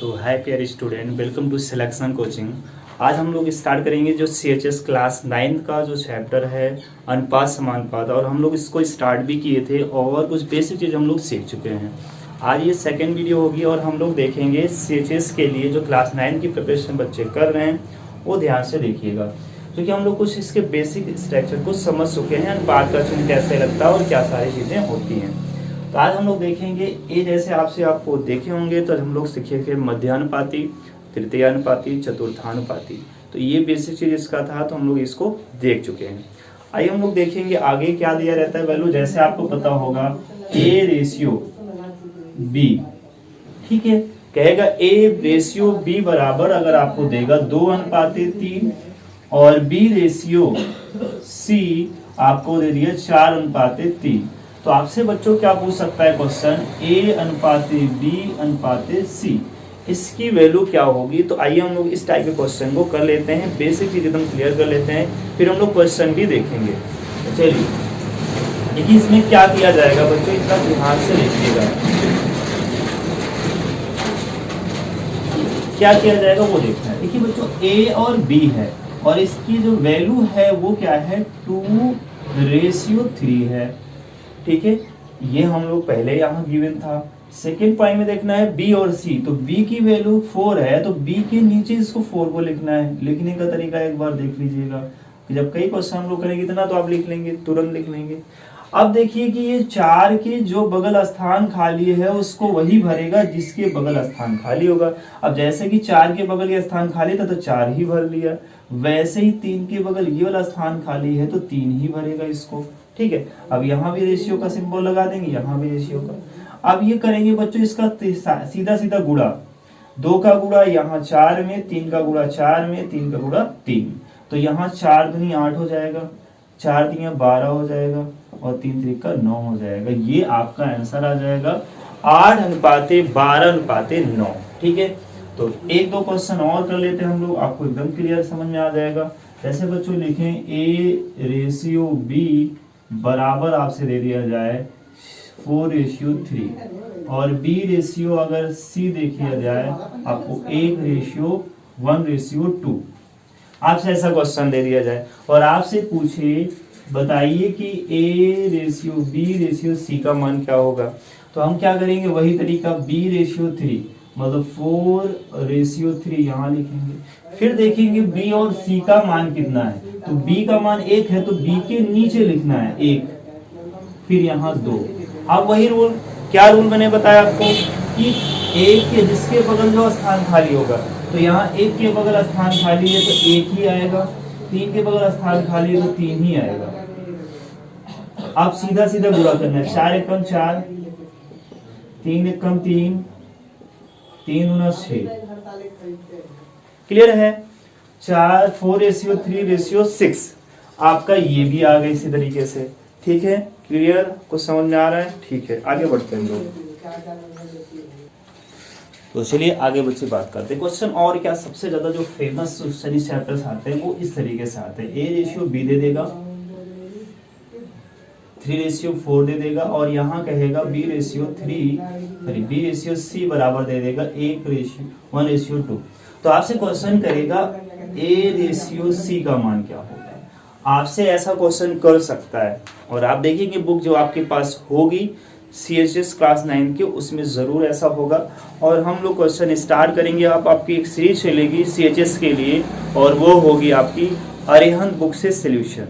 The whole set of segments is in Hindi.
तो हाय प्यारे student, welcome to selection coaching. आज हम लोग स्टार्ट करेंगे जो CHS क्लास 9 का जो चैप्टर है अनुपात समानुपात, और हम लोग इसको स्टार्ट भी किए थे और कुछ बेसिक चीज़ हम लोग सीख चुके हैं। आज ये सेकंड वीडियो होगी और हम लोग देखेंगे CHS के लिए जो क्लास 9 की प्रिपरेशन बच्चे कर रहे हैं वो ध्यान से देखिएगा, क्योंकि हम लोग कुछ इसके बेसिक स्ट्रक्चर को समझ चुके हैं, अनुपात का चिन्ह कैसे लगता है और क्या सारी चीज़ें होती हैं। तो आज हम लोग देखेंगे ये जैसे आपको देखे होंगे तो हम लोग सीखेंगे मध्यानुपाती, तृतीयानुपाती, चतुर्थानुपाती। तो ये बेसिक चीज इसका था, तो हम लोग इसको देख चुके हैं। आइए हम लोग देखेंगे आगे क्या दिया रहता है वैल्यू। जैसे आपको पता होगा A/B, ठीक है, कहेगा A/B बराबर अगर आपको देगा 2:3 और B/C आपको दे दिया 4:3। तो आपसे बच्चों क्या पूछ सकता है क्वेश्चन, A/B/C, इसकी वैल्यू क्या होगी। तो आइए हम लोग इस टाइप के क्वेश्चन को कर लेते हैं, बेसिक चीज एकदम क्लियर कर लेते हैं, फिर हम लोग क्वेश्चन भी देखेंगे। तो चलिए देखिए इसमें क्या किया जाएगा बच्चों, इतना ध्यान से देखिएगा। क्या किया जाएगा वो देखना है। देखिए बच्चों A और B है और इसकी जो वैल्यू है वो क्या है, 2:3 है, ठीक है। ये हम लोग पहले यहाँ गिवन था। सेकेंड पॉइंट में देखना है B और C, तो B की वैल्यू 4 है तो B के नीचे इसको 4 को लिखना है। लिखने का तरीका एक बार देख लीजिएगा कि जब कई क्वेश्चन हम लोग करेंगे इतना तो आप लिख लेंगे, तुरंत लिख लेंगे। अब देखिए कि ये 4 के जो बगल स्थान खाली है उसको वही भरेगा जिसके बगल स्थान खाली होगा। अब जैसे कि 4 के बगल ये स्थान खाली था तो 4 ही भर लिया, वैसे ही 3 के बगल ये वाला स्थान खाली है तो 3 ही भरेगा इसको, ठीक है। अब यहाँ भी रेशियो का सिंबल लगा देंगे, यहाँ भी रेशियो का। अब ये करेंगे बच्चों इसका सीधा सीधा गुणा, 2 का गुणा यहाँ 4 में, 3 का गुणा 4 में, 3 का गुणा 3, तो यहाँ 4 दूनी 8 हो जाएगा, 4 तिया 12 हो जाएगा और 3 त्रिका 9 हो जाएगा। ये आपका आंसर आ जाएगा 8:12:9, ठीक है। तो एक दो क्वेश्चन और कर लेते हैं हम लोग, आपको एकदम क्लियर समझ में आ जाएगा। जैसे बच्चों लिखें A/B बराबर आपसे दे दिया जाए 4:3 और B रेशियो अगर C देखिए जाए आपको 1:1:2, आपसे ऐसा क्वेश्चन दे दिया जाए और आपसे पूछे बताइए कि A/B/C का मान क्या होगा। तो हम क्या करेंगे, वही तरीका B/3 मतलब 4:3 यहाँ लिखेंगे। फिर देखेंगे B और C का मान कितना है, तो B का मान 1 है तो B के नीचे लिखना है 1, फिर यहाँ 2। अब वही रूल, क्या रूल मैंने बताया आपको कि 1 के जिसके बगल जो स्थान खाली होगा, तो यहाँ 1 के बगल स्थान खाली है तो 1 ही आएगा, 3 के बगल स्थान खाली है तो 3 ही आएगा। अब सीधा सीधा गुणा करना है, 4 एकम 4, 3 एकम 3, 3 गुना 6, क्लियर है। 4:3:6 आपका ये भी आ गया इसी तरीके से, ठीक है। क्लियर, कुछ समझ में आ रहा है, ठीक है। आगे बढ़ते हैं लोग, तो चलिए आगे बच्चे बात करते हैं क्वेश्चन। और क्या सबसे ज्यादा जो फेमस स्टडी चैप्टर्स आते हैं वो इस तरीके से आते हैं, A/B दे देगा, 3:4 दे देगा और यहाँ कहेगा B/C बराबर दे देगा 1:1:2। तो आपसे क्वेश्चन करेगा A/C का मान क्या होगा। आपसे ऐसा क्वेश्चन कर सकता है और आप देखेंगे बुक जो आपके पास होगी CHS क्लास 9 के, उसमें जरूर ऐसा होगा। और हम लोग क्वेश्चन स्टार्ट करेंगे, आपकी एक सीरीज चलेगी CHS के लिए और वो होगी आपकी अरिहंत बुक से सॉल्यूशन।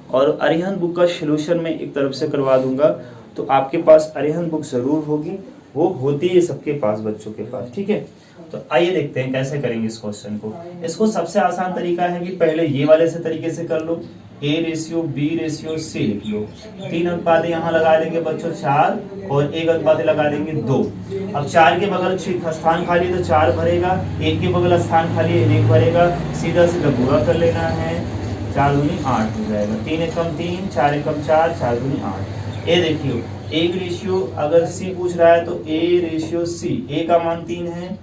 और अरिहंत बुक का सॉल्यूशन मैं एक तरफ से करवा दूंगा, तो आपके पास अरिहंत बुक जरूर होगी, वो होती है सबके पास, बच्चों के पास, ठीक है। तो आइए देखते हैं कैसे करेंगे इस क्वेश्चन को। इसको सबसे आसान तरीका है कि पहले ये वाले से तरीके से कर लो, A/B/C लिख लो, 3 अनुपात यहाँ लगा देंगे बच्चों 4 और 1 अनुपात लगा देंगे 2। अब 4 के बगल स्थान खाली तो 4 भरेगा, 1 के बगल स्थान खाली है 1 भरेगा, सीधा सीधा गुणा कर लेना है, 4 दूनी 8 हो जाएगा, 3 एकम 3, 4 एकम 4, 4 दूनी 8। ए देखियो, एक रेशियो अगर C पूछ रहा है तो A/C, A का मान 3 है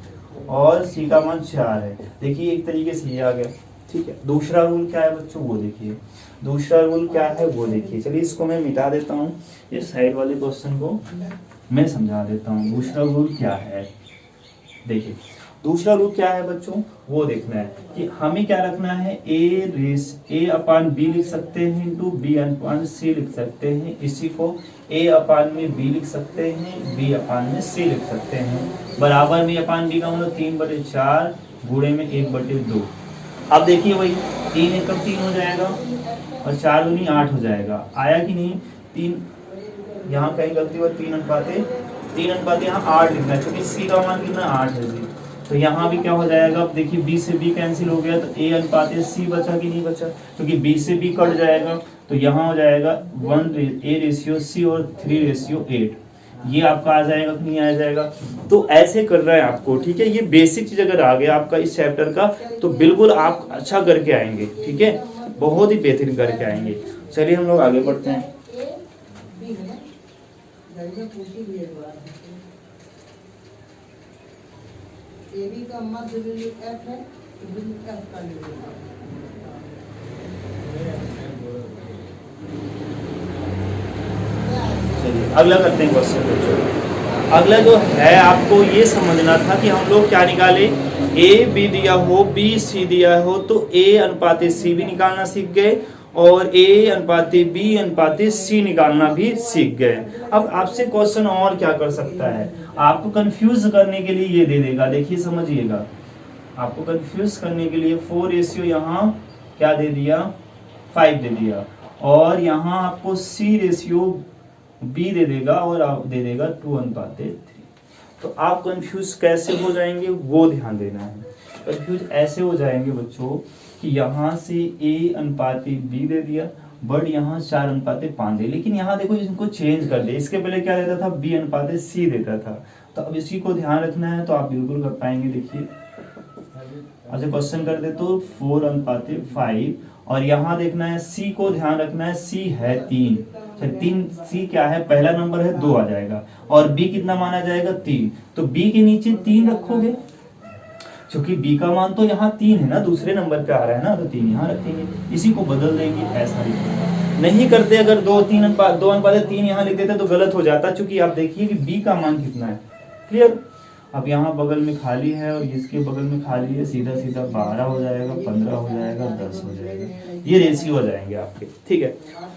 और C का मान 4 है। देखिए एक तरीके से ये आ गया, ठीक है। दूसरा रूल क्या है बच्चों वो देखिए, दूसरा रूल क्या है वो देखिए। चलिए इसको मैं मिटा देता हूँ, ये साइड वाले क्वेश्चन को मैं समझा देता हूँ। दूसरा रूल क्या है देखिए, दूसरा रूल क्या है बच्चों, वो देखना है कि हमें क्या रखना है, ए अपान बी लिख सकते हैं इंटू बी अपान सी लिख सकते हैं, इसी को ए अपान में बी लिख सकते हैं, बी अपान में सी लिख सकते हैं, बराबर में अपान बी का मतलब 3/4 गुणे में 1/2। अब देखिए वही 3 एकम 3 हो जाएगा और 4 दूनी 8 हो जाएगा, आया कि नहीं। 3 यहाँ कहीं गलती हुआ, 3 अनुपात यहाँ 8 लिखना है क्योंकि सी का मान कितना 8 है जी। तो यहाँ भी क्या हो जाएगा, अब देखिए बी से बी कैंसिल हो गया, तो ए अनुपात सी बचा कि नहीं बचा, क्योंकि बी से बी कट जाएगा, तो यहाँ हो जाएगा 1:C और 3:8। ये आपका आ जाएगा कि नहीं आ जाएगा। तो ऐसे कर रहा है आपको, ठीक है। ये बेसिक चीज अगर आ गया आपका इस चैप्टर का तो बिल्कुल आप अच्छा करके आएंगे, ठीक है, बहुत ही बेहतरीन करके आएंगे। चलिए हम लोग आगे बढ़ते हैं। AB का मध्य बिंदु F है, तो बिंदु F का चलिए अगला करते हैं क्वेश्चन। अगला जो है आपको ये समझना था कि हम लोग क्या निकाले, ए बी दिया हो, बी सी दिया हो, तो ए अनुपात सी भी निकालना सीख गए और ए अनुपात बी अनुपात सी निकालना भी सीख गए। अब आपसे क्वेश्चन और क्या कर सकता है, आपको कंफ्यूज करने के लिए ये दे देगा, देखिए समझिएगा, आपको कंफ्यूज करने के लिए 4 रेशियो यहाँ क्या दे दिया, 5 दे दिया, और यहाँ आपको सी रेशियो बी दे देगा और आप दे देगा 2:3। तो आप कंफ्यूज कैसे हो जाएंगे वो ध्यान देना है। कंफ्यूज ऐसे हो जाएंगे बच्चों कि यहाँ से ए अनुपात बी दे दिया, बट यहाँ 4:5 दे, लेकिन यहाँ देखो इनको चेंज कर दे, इसके पहले क्या देता था, बी अनुपात सी देता था। तो अब इसी को ध्यान रखना है, तो आप बिल्कुल कर पाएंगे। देखिए अच्छा क्वेश्चन कर दे तो 4:5, और यहाँ देखना है सी को ध्यान रखना है, सी है 3, 3 सी क्या है, पहला नंबर है 2 आ जाएगा, और बी कितना माना जाएगा 3, तो बी के नीचे 3 रखोगे, क्योंकि b का मान तो यहाँ 3 है ना, दूसरे नंबर पे आ रहा है ना, तो 3 यहाँ रखेंगे, इसी को बदल देंगे। ऐसा ही नहीं करते, अगर 2:3 यहाँ लिख देते तो गलत हो जाता, क्योंकि आप देखिए कि b का मान कितना है, क्लियर। अब यहाँ बगल में खाली है और इसके बगल में खाली है, सीधा सीधा 12 हो जाएगा, 15 हो जाएगा, 10 हो जाएगा, ये रेशियो हो जाएंगे आपके, ठीक है।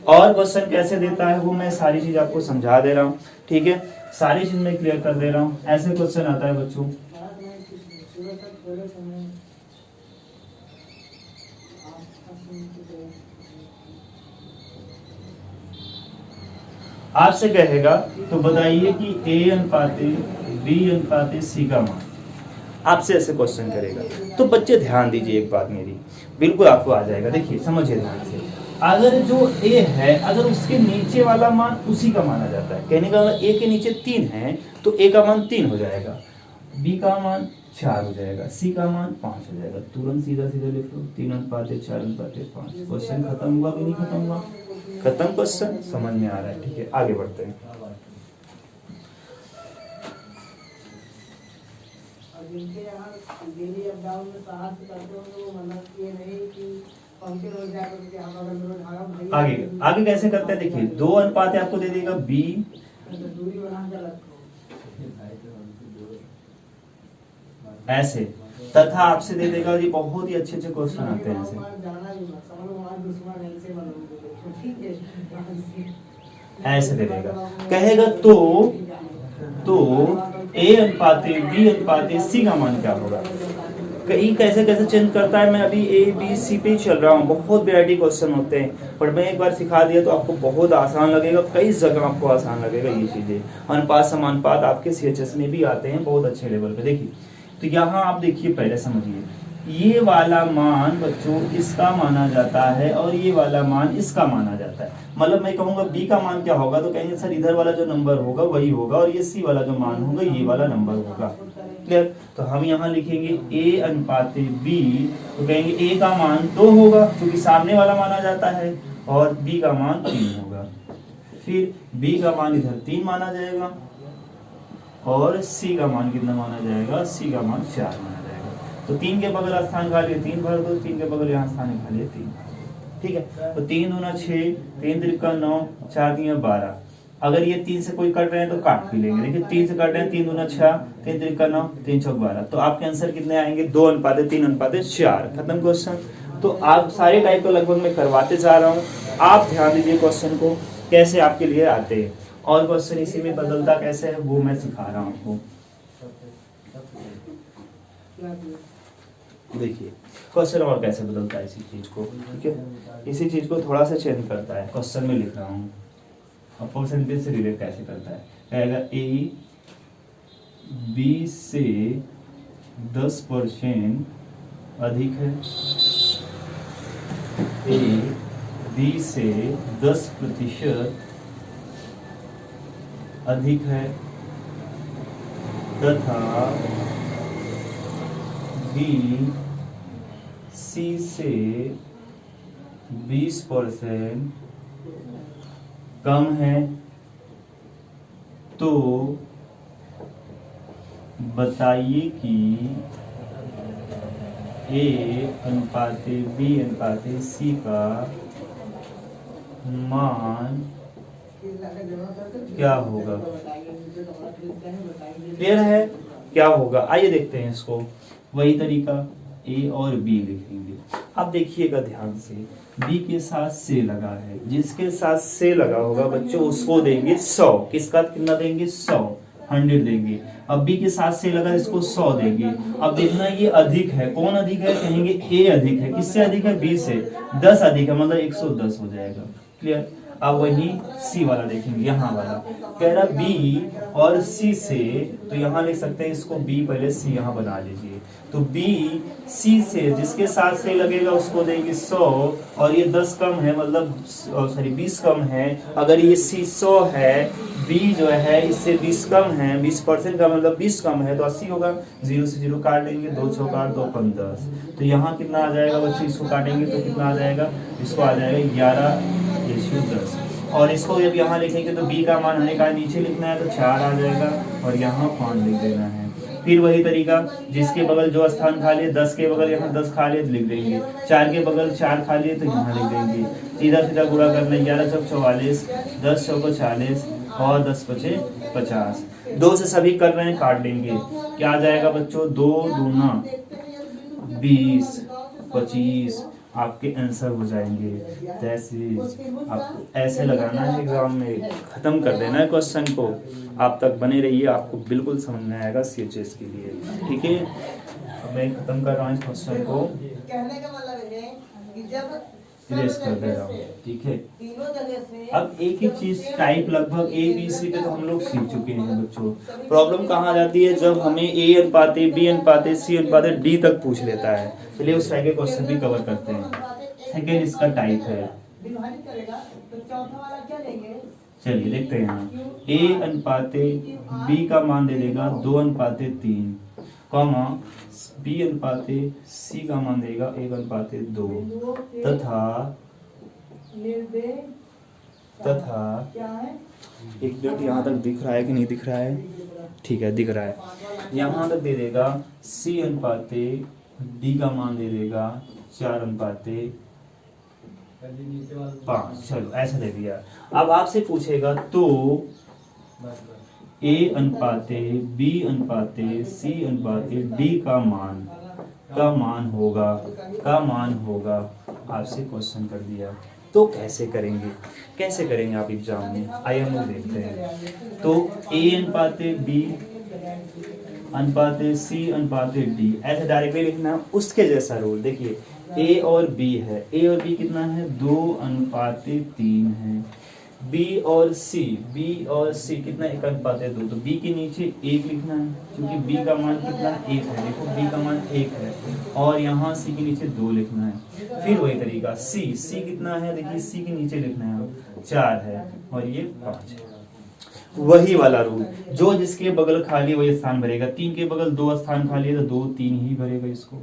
और क्वेश्चन कैसे देता है वो मैं सारी चीज आपको समझा दे रहा हूँ, ठीक है, सारी चीज मैं क्लियर कर दे रहा हूँ। ऐसे क्वेश्चन आता है बच्चों, आपसे कहेगा तो बताइए कि ए अनुपात बी अनुपात सी का मान, आपसे ऐसे क्वेश्चन करेगा। तो बच्चे ध्यान दीजिए एक बात मेरी, बिल्कुल आपको आ जाएगा, देखिए समझिए ध्यान से। अगर जो ए है, अगर उसके नीचे वाला मान उसी का माना जाता है, कहने का मतलब ए के नीचे 3 है तो ए का मान 3 हो जाएगा, बी का मान 4 हो जाएगा, सी का मान 5 हो जाएगा, तुरंत सीधा सीधा लिख लो 3:4:5। क्वेश्चन खत्म हुआ कि नहीं खत्म हुआ, खत्म क्वेश्चन, समझ में आ रहा है, ठीक है। आगे बढ़ते हैं। जिनके यहाँ डेली अप डाउन में साहस करते हो तो मतलब ये नहीं कि पंक्ति रोज जाकर के हम अगर रोज भागम आगे आगे कैसे करते हैं, देखिए 2 अनुपात आपको दे देगा बी, दूरी बना के रखो ऐसे, तथा आपसे दे देगा, ये बहुत ही अच्छे अच्छे क्वेश्चन आते हैं ऐसे, जाना ही मत समझ लो हमारा दुश्मन है इसे मतलब ठीक है, ऐसे दे देगा, कहेगा तो ए अनुपात बी अनुपात सी का मान क्या होगा। कई कैसे कैसे चेंज करता है, मैं अभी ए बी सी पे ही चल रहा हूँ, बहुत वैरायटी क्वेश्चन होते हैं, पर मैं एक बार सिखा दिया तो आपको बहुत आसान लगेगा, कई जगह आपको आसान लगेगा ये चीजें। अनुपात समानुपात आपके CHS में भी आते हैं बहुत अच्छे लेवल पे। देखिए तो यहाँ आप देखिए, पहले समझिए, ये वाला मान बच्चों इसका माना जाता है और ये वाला मान इसका माना जाता है। मतलब मैं कहूंगा बी का मान क्या होगा, तो कहेंगे सर इधर वाला जो नंबर होगा वही होगा, और ये सी वाला जो मान होगा ये वाला नंबर होगा, क्लियर। तो हम यहाँ लिखेंगे ए अनुपात बी, तो कहेंगे ए का मान 2 होगा क्योंकि सामने वाला माना जाता है, और बी का मान 3 होगा, फिर बी का मान इधर 3 माना जाएगा, और सी का मान कितना माना जाएगा, सी का मान 4 माना जाएगा। तो 3 के बगल स्थान खाली है 3 भर दो, 3 के बगल यहाँ स्थान खाली है 3, ठीक है। तो 3 दूना 6, 3 त्रिका 9, 4 दिया 12, अगर ये 3 से कोई कट रहे हैं तो काट भी लेंगे। देखिए 3 से कट रहे हैं, 3 दूना 6, 3 त्रिका 9, 3 चौक 12, तो आपके आंसर कितने आएंगे? 2:3:4। खत्म क्वेश्चन। तो आप सारे टाइप को लगभग मैं करवाते जा रहा हूँ, आप ध्यान दीजिए क्वेश्चन को कैसे आपके लिए आते हैं, और क्वेश्चन इसी में बदलता कैसे है वो मैं सिखा रहा हूँ आपको। देखिए क्वेश्चन और कैसे बदलता है इसी चीज को, ठीक है, इसी चीज को थोड़ा सा चेंज करता है। क्वेश्चन में लिख रहा हूँ और परसेंटेज से रिलेट कैसे करता है। कहेगा ए बी से 10% अधिक है, ए बी से 10% अधिक है, तथा बी सी से 20% कम है, तो बताइए कि ए अनुपाते बी अनुपाते सी का मान क्या होगा। क्लियर है क्या होगा? आइए देखते हैं इसको। वही तरीका ए और बी लिखेंगे। अब देखिएगा ध्यान से, बी के साथ से लगा है, जिसके साथ से लगा होगा बच्चों उसको देंगे 100। किसका कितना देंगे? 100, 100 देंगे। अब बी के साथ से लगा इसको 100 देंगे। अब देखना ये अधिक है, कौन अधिक है? कहेंगे ए अधिक है। किससे अधिक है? बी से। 10 अधिक है, मतलब 110 हो जाएगा। क्लियर? अब वही सी वाला देखेंगे, यहाँ वाला कह रहा बी और सी से, तो यहाँ लिख सकते हैं इसको बी, पहले सी यहाँ बना लीजिए। तो बी सी से जिसके साथ से लगेगा उसको देंगे 100, और ये 10 कम है, मतलब सॉरी 20 कम है। अगर ये सी 100 है, बी जो है इससे 20 कम है, 20% का मतलब 20 कम है, तो 80 होगा। 0 से 0 काट लेंगे, 2 चौका 8, 2 पंच 10। तो यहाँ कितना आ जाएगा बच्चों? इसको काटेंगे तो कितना आ जाएगा? इसको आ जाएगा 11:10। और इसको जब यहाँ लिखेंगे तो b का मान हमने कहा नीचे लिखना है, तो 4 आ जाएगा, और यहाँ 5 लिख देना है। फिर वही तरीका, जिसके बगल जो स्थान खा लिए, 10 के बगल यहाँ 10 खा लिए तो लिख देंगे, 4 के बगल 4 खा लिए तो यहाँ लिख देंगे। सीधा सीधा गुणा करना, 11 चौक 44, 10 चौक 40, और 10 पचे 50। 2 से सभी कर रहे हैं, काट देंगे। क्या आ जाएगा बच्चों? 2 दूना 20, 25 आपके आंसर हो जाएंगे। आपको ऐसे लगाना है एग्जाम में, खत्म कर देना है क्वेश्चन को। आप तक बने रहिए, आपको बिल्कुल समझ में आएगा CHS के लिए, ठीक है। अब मैं खत्म कर रहा हूँ इस क्वेश्चन को, कहने का मतलब है कि जब इरेज कर दे रहा हूँ, ठीक है। अब एक ही चीज टाइप लगभग ABC पे तो हम लोग सीख चुके हैं बच्चों। प्रॉब्लम कहाँ आ जाती है? जब हमें A अनुपाते B अनुपाते C अनुपाते D तक पूछ लेता है। चलिए उस टाइप के क्वेश्चन भी कवर करते हैं। सेकेंड इसका टाइप है, चलिए देखते हैं यहाँ। A अनुपाते B का मान दे देगा 2:3, कॉमा B अनुपाते C का मान देगा 1:2, तथा एक मिनट, यहाँ तक दिख रहा है कि नहीं दिख रहा है? ठीक है, दिख रहा है। यहाँ तक दे देगा C अनुपाते D का मान दे देगा 4:5। चलो ऐसा दे दिया। अब आपसे पूछेगा तो A अनुपाते B अनुपाते C अनुपाते D का मान होगा, आपसे क्वेश्चन कर दिया। तो कैसे करेंगे आप एग्जाम में? आइए हम लोग देखते हैं। तो A अनुपाते B अनुपाते C अनुपाते D ऐसे डायरेक्टली लिखना है। उसके जैसा रूल देखिए, A और B है, A और B कितना है? 2:3 है। B और C कितना? 1:2। तो B के नीचे 1 लिखना है, क्योंकि B का मान कितना? 1 है। देखो B का मान 1 है, और यहाँ C के नीचे 2 लिखना है। फिर वही तरीका C कितना है? देखिए C के नीचे लिखना है 4 है, और ये 5 है। वही वाला रूल, जो जिसके बगल खाली वही स्थान भरेगा। 3 के बगल 2 स्थान खाली है तो 2 3 ही भरेगा इसको।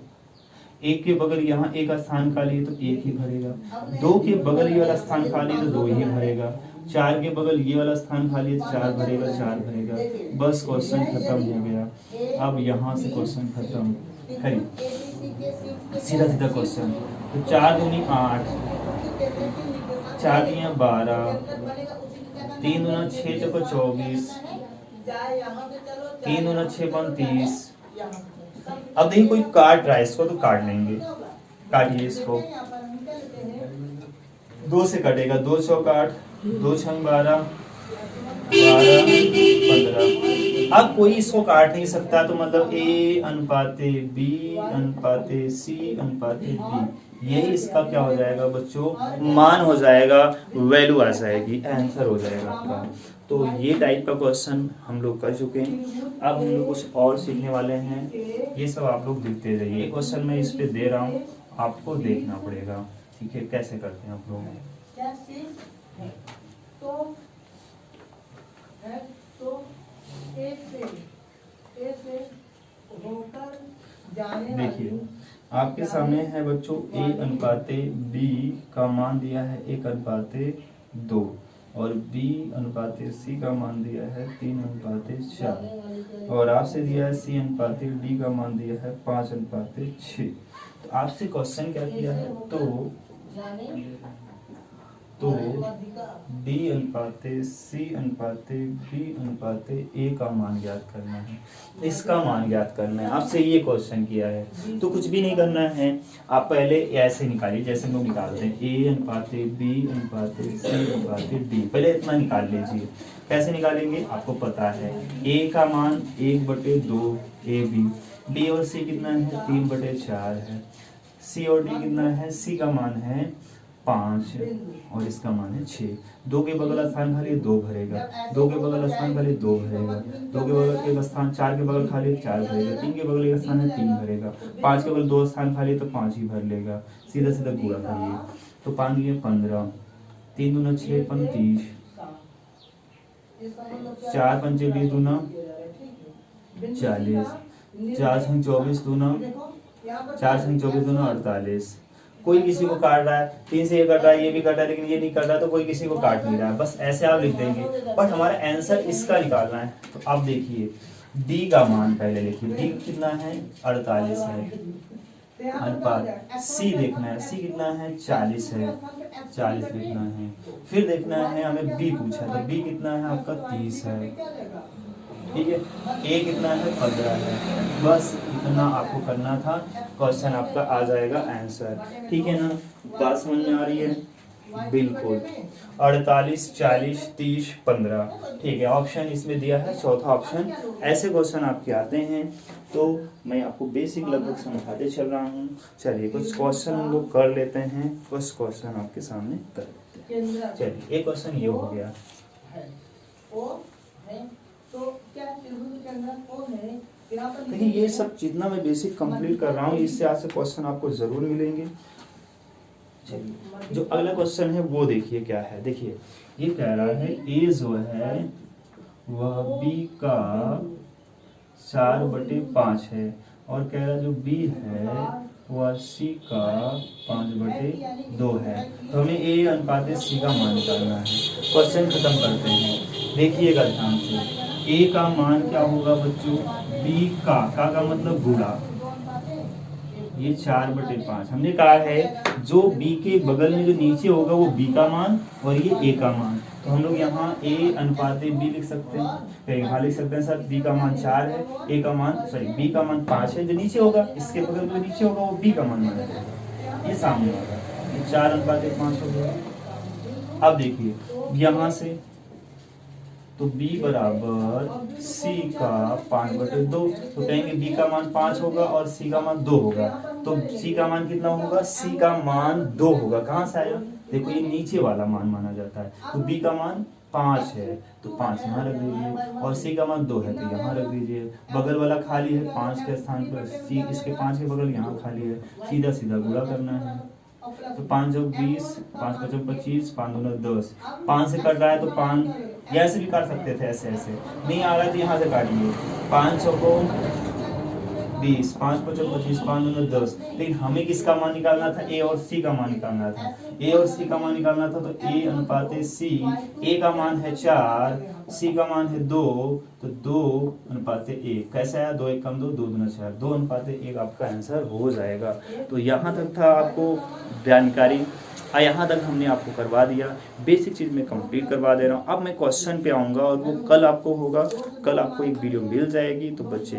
1 के बगल यहाँ 1 स्थान खाली है तो 1 ही भरेगा। 2 के बगल ये वाला स्थान खाली है तो 2 ही भरेगा। 4 के बगल ये वाला स्थान खाली है तो 4 भरेगा, 4 भरेगा। बस क्वेश्चन खत्म हो गया। अब यहाँ से क्वेश्चन खत्म है, सीधा सीधा क्वेश्चन। तो 4 दूनी 8, 4 दिया 12, 3 दूना 6 चौको 24, 3 दूना 6 35। अब देखिए कोई काट रहा है इसको तो काट लेंगे, काटिए इसको। 2 से कटेगा, 2 चौक 8, 2 छंग 12, 12 15। अब कोई इसको काट नहीं सकता तो मतलब A अनुपाते B अनुपाते C अनुपाते D, यही इसका क्या हो जाएगा बच्चों, मान हो जाएगा, वैल्यू आ जाएगी, आंसर हो जाएगा आपका। तो ये टाइप का क्वेश्चन हम लोग कर चुके हैं। अब हम लोग कुछ और सीखने वाले हैं, ये सब आप लोग देखते रहिए। क्वेश्चन मैं इस पे दे रहा हूँ, आपको देखना पड़ेगा, ठीक है, कैसे करते हैं आप लोग। देखिए आपके सामने है बच्चों A अनुपाते B का मान दिया है 1 अनुपाते 2 और B अनुपाते C का मान दिया है 3 अनुपाते 4 और आपसे दिया है C अनुपाते D का मान दिया है 5 अनुपाते 6। तो आपसे क्वेश्चन क्या किया है, तो D अनुपाते C अनुपाते B अनुपाते A का मान ज्ञात करना है, इसका मान ज्ञात करना है, आपसे ये क्वेश्चन किया है। तो कुछ भी नहीं करना है, आप पहले ऐसे निकालिए जैसे हम लोग निकालते हैं, A अनुपाते B अनुपाते C अनुपाते D, पहले इतना निकाल लीजिए। कैसे निकालेंगे आपको पता है, A का मान 1/2 AB, B और C कितना है 3/4 है, C और D कितना है, C का मान है 5 और इसका मान है 6। 2 के बगल स्थान खाली 2 भरेगा, 2 के बगल स्थान खाली 2 भरेगा, 2 के बगल एक स्थान 4 के बगल खाली 4 भरेगा, 3 के बगल एक स्थान है 3 भरेगा, 5 के बगल 2 स्थान खाली तो 5 ही भर लेगा। सीधा सीधा गुणा करिए, तो 5 ये 15, 3 दूना 6 35, 4 पंचे 20 दूना 40, 4 छंग 24 दूना 4 छंग 24 दूना 48। कोई किसी को काट रहा है, 3 से ये कट रहा है, ये भी कट रहा है, लेकिन ये नहीं कट रहा, तो कोई किसी को काट नहीं रहा है, बस ऐसे आप लिख देंगे। बट हमारा आंसर इसका निकालना है, तो अब देखिए D का मान पहले लिखिए, D कितना है 48 है, अनुपात C देखना है, C कितना है 40 है, 40 देखना है। फिर देखना है हमें B पूछा, तो B कितना है आपका 30 है, ठीक है, A कितना है 15 है। बस इतना आपको करना था, क्वेश्चन आपका आ जाएगा आंसर, ठीक है ना। बात समझ में आ रही है, बिल्कुल। 48 40 30 15, ठीक है, ऑप्शन इसमें दिया है चौथा ऑप्शन। ऐसे क्वेश्चन आपके आते हैं, तो मैं आपको बेसिक लगभग समझाते चल रहा हूँ। चलिए कुछ क्वेश्चन हम लोग कर लेते हैं, कुछ क्वेश्चन आपके सामने कर लेते हैं। चलिए एक क्वेश्चन ये हो गया, देखिए ये सब जितना मैं बेसिक कंप्लीट कर रहा हूँ, इससे आज से क्वेश्चन आपको जरूर मिलेंगे। चलिए जो अगला क्वेश्चन है वो देखिए क्या है। देखिए ये कह रहा है A जो है वह B का 4/5 है और कह रहा जो B है वह C का 5/2 है। तो हमें A अनुपात C का मान निकालना है। क्वेश्चन खत्म करते हैं, देखिएगा ध्यान से। A का मान क्या होगा बच्चों, B का मतलब गुणा, ये 4/5 हमने कहा है, जो B के बगल में जो नीचे होगा वो B का मान और ये A का मान। तो हम लोग यहाँ A अनुपात B लिख सकते हैं, यहाँ लिख सकते हैं सर B का मान 4 है, A का मान B का मान 5 है, जो नीचे होगा इसके बगल में नीचे होगा वो B का मान माना जाएगा, ये सामने होगा, ये 4/5 हो गया। अब देखिए यहाँ से तो B बराबर C का 5/2, तो कहेंगे B का मान 5 होगा और C का मान 2 होगा, तो C का मान कितना होगा, C का मान 2 होगा। कहाँ से आया, देखो ये नीचे वाला मान माना जाता है, तो B का मान 5 है तो 5 यहाँ रख दीजिए और C का मान 2 है तो यहाँ रख दीजिए। बगल वाला खाली है 5 के स्थान पर, C इसके 5 के बगल यहाँ खाली है, सीधा सीधा गुणा करना है। तो 5 × 20, 5 × 25, 5 × 10, 5 से कट रहा है तो 5 ऐसे भी काट सकते थे, ऐसे ऐसे नहीं आ रहा है तो यहाँ से काटिए, 5 को 20, 5 × 25, 5 × 10। लेकिन हमें किसका मान निकालना था, A और C का मान निकालना था, A और C का मान निकालना था, तो A अनुपात C, A का मान है 4, C का मान है 2, तो 2 अनुपात 1 कैसे आया, 2 1 कम 2, 2 दूना 4, 2 अनुपात 1 आपका आंसर हो जाएगा। तो यहाँ तक था आपको जानकारी। यहाँ तक हमने आपको करवा दिया, बेसिक चीज़ मैं कंप्लीट करवा दे रहा हूँ। अब मैं क्वेश्चन पे आऊँगा और वो कल आपको होगा, कल आपको एक वीडियो मिल जाएगी। तो बच्चे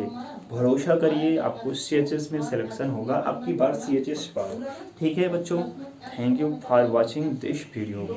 भरोसा करिए, आपको CHS में सिलेक्शन होगा, आपकी बार CHS पाओ। ठीक है बच्चों, thank you for watching this video.